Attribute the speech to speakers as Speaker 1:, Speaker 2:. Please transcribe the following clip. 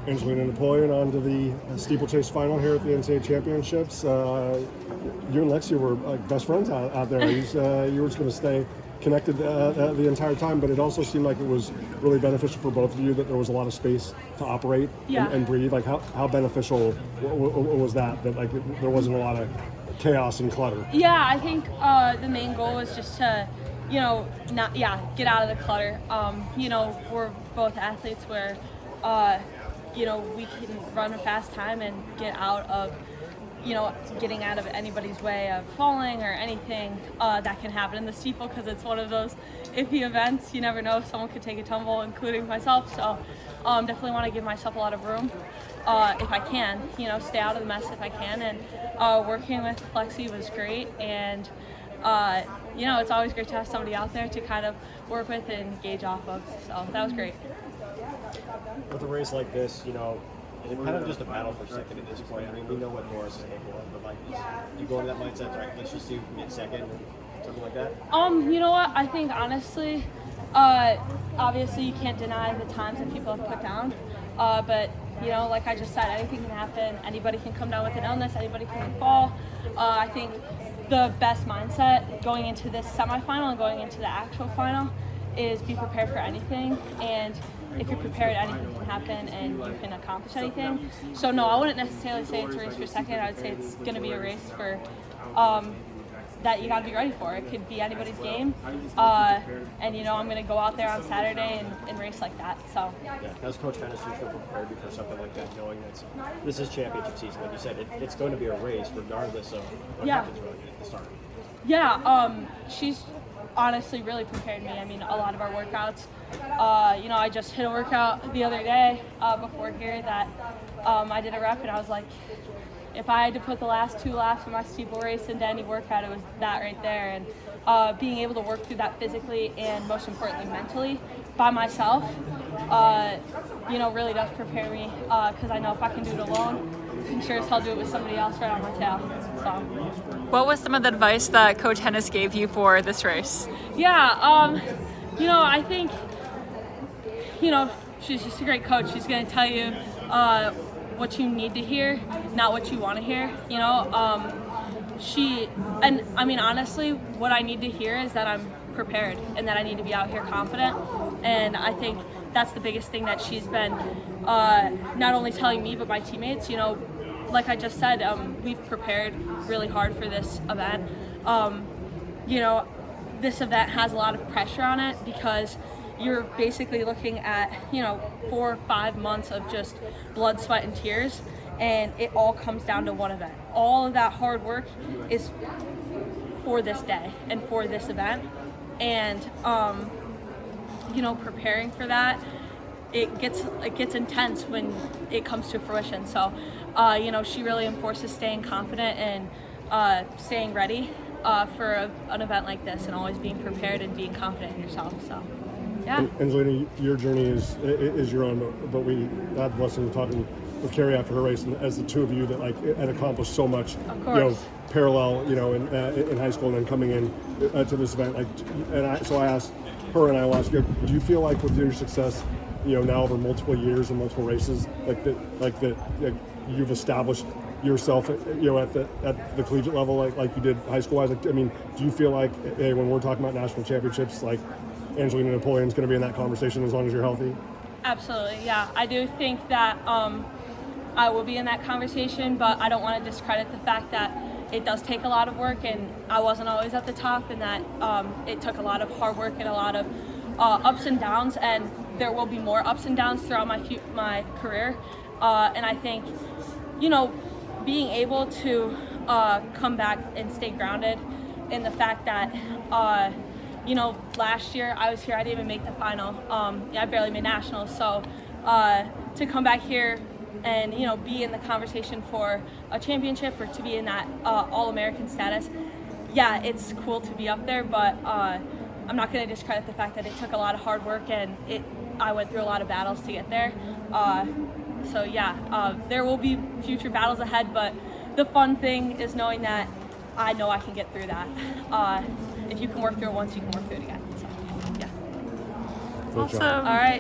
Speaker 1: Angelina Napolean on to the steeplechase final here at the NCAA championships. You and Lexi were like best friends out there. You were just going to stay connected the entire time, but it also seemed like it was really beneficial for both of you that there was a lot of space to operate and breathe. Like how beneficial was that like there wasn't a lot of chaos and clutter?
Speaker 2: Yeah, I think the main goal was just to not get out of the clutter. We're both athletes where we can run a fast time and get out of getting out of anybody's way of falling or anything that can happen in the steeple, because it's one of those iffy events. You never know if someone could take a tumble, including myself. So definitely want to give myself a lot of room if I can, stay out of the mess if I can. And working with Lexi was great. And it's always great to have somebody out there to kind of work with and gauge off of. So that was great.
Speaker 3: With a race like this, it's kind of just a battle for second at this point. I mean, we know what Norris is capable of, but like, you go into that mindset, right? Let's just see who can get second, something like that.
Speaker 2: You know what? I think honestly, obviously you can't deny the times that people have put down, but like I just said, anything can happen. Anybody can come down with an illness. Anybody can fall. I think the best mindset going into this semifinal and going into the actual final is be prepared for anything. And if you're prepared, anything can happen and you can accomplish anything. So no, I wouldn't necessarily say it's a race for second. I would say it's going to be a race for that you got to be ready for. It could be anybody's game. And I'm going to go out there on Saturday and race like that. So
Speaker 3: yeah, as Coach Hennis prepared you for something like that, knowing that this is championship season, like you said, it's going to be a race regardless of what happens really at the start.
Speaker 2: Yeah, she's honestly really prepared me. I mean, a lot of our workouts, I just hit a workout the other day before here that I did a rep, and I was like, if I had to put the last 2 laps of my steeple race into any workout, it was that right there. And being able to work through that physically and most importantly mentally by myself, really does prepare me, because I know if I can do it alone, I can sure as hell do it with somebody else right on my tail. So.
Speaker 4: What was some of the advice that Coach Hennis gave you for this race?
Speaker 2: Yeah, I think, she's just a great coach. She's going to tell you what you need to hear, not what you want to hear. Honestly, what I need to hear is that I'm prepared and that I need to be out here confident. And I think that's the biggest thing that she's been not only telling me, but my teammates. Like I just said, we've prepared really hard for this event. This event has a lot of pressure on it because you're basically looking at, 4 or 5 months of just blood, sweat, and tears, and it all comes down to one event. All of that hard work is for this day and for this event. And, preparing for that, it gets intense when it comes to fruition. So, she really enforces staying confident and staying ready for an event like this, and always being prepared and being confident in yourself. So, yeah.
Speaker 1: Angelina, your journey is your own, but we had the blessing of talking with Carrie after her race, and as the two of you that had accomplished so much, parallel, in high school and then coming in to this event. So I asked her, and I will ask you, do you feel like with your success, now over multiple years and multiple races, like that you've established yourself, at the collegiate level, like you did high school wise? Do you feel like, hey, when we're talking about national championships, like Angelina Napoleon's going to be in that conversation as long as you're healthy?
Speaker 2: Absolutely, yeah. I do think that I will be in that conversation, but I don't want to discredit the fact that it does take a lot of work, and I wasn't always at the top, and that it took a lot of hard work and a lot of ups and downs, and there will be more ups and downs throughout my career. And I think, being able to come back and stay grounded in the fact that, last year I was here, I didn't even make the final. I barely made nationals. So to come back here and, be in the conversation for a championship or to be in that All-American status, yeah, it's cool to be up there, but I'm not going to discredit the fact that it took a lot of hard work, and I went through a lot of battles to get there. So yeah, there will be future battles ahead, but the fun thing is knowing that I know I can get through that. If you can work through it once, you can work through it again. So, yeah.
Speaker 4: Awesome.
Speaker 2: All right.